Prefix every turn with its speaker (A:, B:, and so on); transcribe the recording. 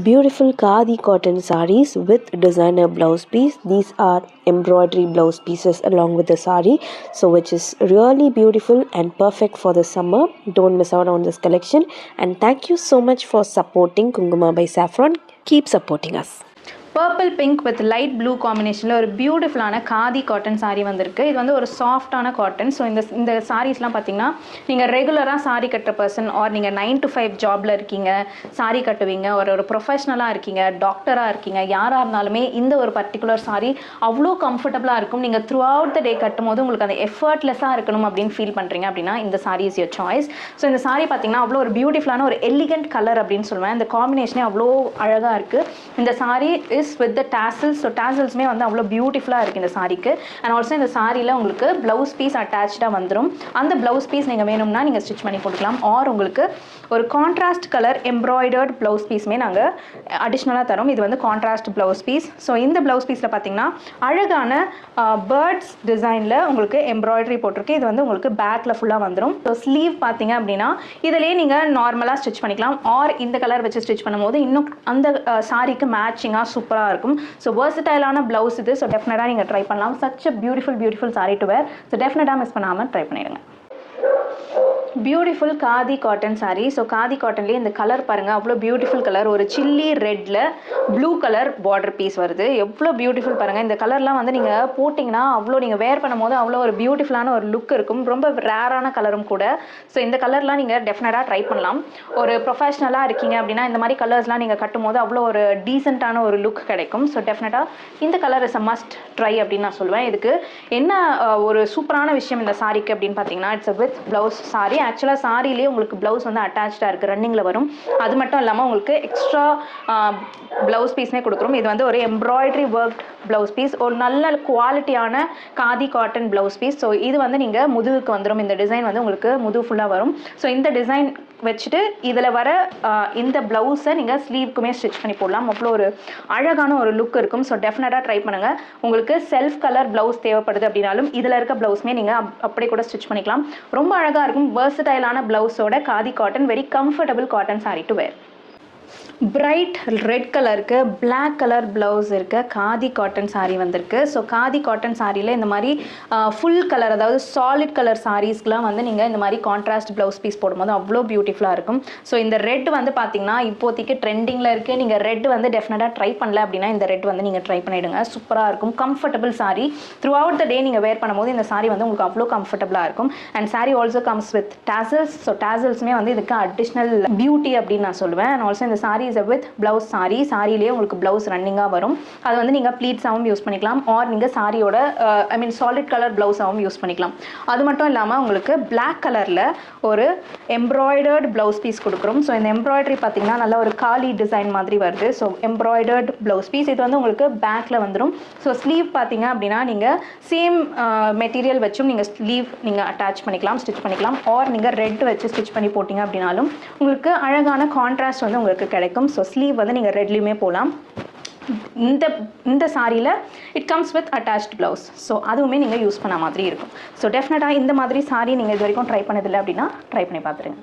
A: Beautiful Khadi cotton sarees with designer blouse piece. These are embroidery blouse pieces along with the saree, so which is really beautiful and perfect for the summer. Don't miss out on this collection, and thank you so much for supporting Kunguma by Saffron. Keep supporting us.
B: Purple pink with light blue காம்பினேஷனில் ஒரு பியூட்டிஃபுல்லான khadi cotton sari வந்திருக்கு. இது வந்து ஒரு சாஃப்டான cotton. So இந்த சாரீஸ்லாம் பார்த்தீங்கன்னா நீங்கள் ரெகுலராக சாரீ கட்டுற பர்சன், ஆர் நீங்கள் 9 to 5 ஜாபில் இருக்கீங்க, சாரீ கட்டுவீங்க, ஒரு ப்ரொஃபஷ்னலாக இருக்கீங்க, டாக்டராக இருக்கீங்க, யாராக இருந்தாலுமே இந்த ஒரு பர்டிகுலர் சாரீ அவ்வளோ கம்ஃபர்டபுளாக இருக்கும். நீங்கள் த்ரூ அவுட் த டே கட்டும் போது உங்களுக்கு அந்த எஃபர்ட்லெஸ்ஸாக இருக்கணும் அப்படின்னு ஃபீல் பண்ணுறீங்க அப்படின்னா இந்த sari is your choice. So இந்த சாரீ பார்த்தீங்கன்னா அவ்வளோ ஒரு பியூட்டிஃபுல்லான ஒரு எலிகண்ட் கலர் அப்படின்னு சொல்லுவேன். இந்த காம்பினேஷனே அவ்வளோ அழகாக இருக்குது. இந்த sari with the tassels. So tasselsமே வந்து அவ்வளோ பியூட்டிஃபுல்லாக இருக்குது இந்த சாரீக்கு. அண்ட் ஆல்சோ இந்த சாரியில் உங்களுக்கு ப்ளவுஸ் பீஸ் அட்டாச்சாக வந்துடும். அந்த ப்ளவுஸ் பீஸ் நீங்கள் வேணும்னா நீங்கள் ஸ்டிச் பண்ணி போட்டுக்கலாம். ஆர் உங்களுக்கு ஒரு கான்ட்ராஸ்ட் கலர் எம்ப்ராய்டர்ட் ப்ளவுஸ் பீஸுமே நாங்கள் அடிஷ்னலாக தரோம். இது வந்து கான்ட்ராஸ்ட் ப்ளவுஸ் பீஸ். ஸோ இந்த ப்ளவுஸ் பீஸில் பார்த்தீங்கன்னா அழகான பேர்ட்ஸ் டிசைனில் உங்களுக்கு எம்ப்ராய்டரி போட்டிருக்கு. இது வந்து உங்களுக்கு பேக்கில் ஃபுல்லாக வந்துடும். ஸோ ஸ்லீவ் பார்த்தீங்க அப்படின்னா இதிலே நீங்கள் நார்மலாக ஸ்டிச் பண்ணிக்கலாம். ஆர் இந்த கலர் வச்சு ஸ்டிச் பண்ணும்போது இன்னும் அந்த சாரிக்கு மேட்சிங்காக சூப்பராக இருக்கும். ஸோ வெர்சடைலான ப்ளவுஸ் இது. ஸோ டெஃபினட்டாக நீங்கள் ட்ரை பண்ணலாம். Such a beautiful sari to wear. So டெஃபினட்டாக மிஸ் பண்ணாமல் ட்ரை பண்ணிடுங்க. Beautiful khadi cotton sari. So khadi காட்டன்லேயே இந்த கலர் பாருங்கள், அவ்வளோ பியூட்டிஃபுல் கலர். ஒரு சில்லி ரெட்டில் ப்ளூ கலர் பார்டர் பீஸ் வருது. எவ்வளோ பியூட்டிஃபுல் பாருங்கள். இந்த கலர்லாம் வந்து நீங்கள் போட்டிங்கன்னா அவ்வளோ நீங்கள் வேர் பண்ணும்போது அவ்வளோ ஒரு பியூட்டிஃபுல்லான ஒரு லுக் இருக்கும். ரொம்ப ரேரான கலரும் கூட. ஸோ இந்த கலர்லாம் நீங்கள் டெஃபினட்டாக ட்ரை பண்ணலாம். ஒரு ப்ரொஃபஷ்னலாக இருக்கீங்க அப்படின்னா இந்த மாதிரி கலர்ஸ்லாம் நீங்கள் கட்டும் போது அவ்வளோ ஒரு டீசெண்டான ஒரு லுக் கிடைக்கும். ஸோ டெஃபினட்டாக இந்த colour is a must try அப்படின்னு நான் சொல்லுவேன். இதுக்கு என்ன ஒரு சூப்பரான விஷயம் இந்த சாரிக்கு அப்படின்னு பார்த்தீங்கன்னா it's a with blouse sorry. ஆக்சுவலாக சாரிலேயே உங்களுக்கு ப்ளவுஸ் வந்து அட்டாச்சாக இருக்குது, ரன்னிங்கில் வரும். அது மட்டும் இல்லாமல் உங்களுக்கு எக்ஸ்ட்ரா ப்ளவுஸ் பீஸ்மே கொடுக்குறோம். இது வந்து ஒரு எம்ப்ராய்டரி ஒர்க் ப்ளவுஸ் பீஸ், ஒரு நல்ல குவாலிட்டியான khadi cotton blouse piece. So இது வந்து நீங்கள் முதுகுக்கு வந்துடும். இந்த டிசைன் வந்து உங்களுக்கு முதுகு ஃபுல்லாக வரும். ஸோ இந்த டிசைன் வச்சுட்டு இதில் வர இந்த ப்ளவுஸை நீங்கள் ஸ்லீவ்க்குமே ஸ்டிச் பண்ணி போடலாம். அவ்வளோ ஒரு அழகான ஒரு லுக் இருக்கும். ஸோ டெஃபினட்டாக ட்ரை பண்ணுங்கள். உங்களுக்கு செல்ஃப் கலர் ப்ளவுஸ் தேவைப்படுது அப்படின்னாலும் இதில் இருக்க ப்ளவுஸ்மே நீங்கள் அப்படியே கூட ஸ்டிச் பண்ணிக்கலாம். ரொம்ப அழகாக இருக்கும். வெர்சடைலான ப்ளவுஸோட khadi cotton, very comfortable cotton sari to wear. Bright red கலருக்கு பிளாக் கலர் ப்ளவுஸ் இருக்க காதி காட்டன் சாரீ வந்திருக்கு. ஸோ காதி காட்டன் சாரியில் இந்த மாதிரி ஃபுல் கலர், அதாவது சாலிட் கலர் சாரீஸ்க்குலாம் வந்து நீங்கள் இந்த மாதிரி கான்ட்ராஸ்ட் ப்ளவுஸ் பீஸ் போடும்போது அவ்வளோ பியூட்டிஃபுல்லாக இருக்கும். ஸோ இந்த ரெட் வந்து பார்த்தீங்கன்னா இப்போதைக்கு ட்ரெண்டிங்கில் இருக்குது. நீங்கள் ரெட் வந்து டெஃபினட்டாக ட்ரை பண்ணல அப்படின்னா இந்த ரெட் வந்து நீங்கள் ட்ரை பண்ணிவிடுங்க. சூப்பராக இருக்கும். Comfortable sari. Throughout the day நீங்கள் வேர் பண்ணும்போது இந்த சாரீ வந்து உங்களுக்கு அவ்வளோ கம்ஃபர்டபுளாக இருக்கும். And sari also comes with tassels. So டாசல்ஸுமே வந்து இதுக்கு அடிஷ்னல் பியூட்டி அப்படின்னு நான் சொல்லுவேன். அண்ட் ஆல்சோ இந்த sari is with blouse sari. சாரியிலேயே உங்களுக்கு ப்ளவுஸ் ரன்னிங்காக வரும். அது வந்து நீங்கள் ப்ளீட்ஸாகவும் யூஸ் பண்ணிக்கலாம். ஆர் நீங்கள் சாரியோட சாலிட் கலர் ப்ளவுஸாகவும் யூஸ் பண்ணிக்கலாம். அது மட்டும் இல்லாமல் உங்களுக்கு பிளாக் கலரில் ஒரு எம்ப்ராய்டர்ட் ப்ளவுஸ் பீஸ் கொடுக்குறோம். ஸோ இந்த எம்ப்ராய்டரி பார்த்தீங்கன்னா நல்ல ஒரு காலி டிசைன் மாதிரி வருது. So embroidered blouse piece. இது வந்து உங்களுக்கு பேக்கில் வந்துடும். ஸோ ஸ்லீவ் பார்த்தீங்க அப்படின்னா நீங்கள் சேம் மெட்டீரியல் வச்சும் நீங்கள் ஸ்லீவ் நீங்கள் அட்டாச் பண்ணிக்கலாம், ஸ்டிச் பண்ணிக்கலாம். ஆர் நீங்கள் ரெட் வச்சு ஸ்டிச் பண்ணி போட்டிங்க அப்படின்னாலும் உங்களுக்கு அழகான கான்ட்ராஸ்ட் வந்து உங்களுக்கு கிடைக்கும். ஸோ ஸ்லீவ் வந்து நீங்கள் ரெட்லேயுமே போகலாம். இந்த சாரியில் it comes with attached blouse. So அதுவுமே நீங்கள் யூஸ் பண்ண மாதிரி இருக்கும். ஸோ டெஃபினட்டாக இந்த மாதிரி சாரி நீங்கள் இது வரைக்கும் ட்ரை பண்ணதில்லை அப்படின்னா ட்ரை பண்ணி பார்த்துருங்க.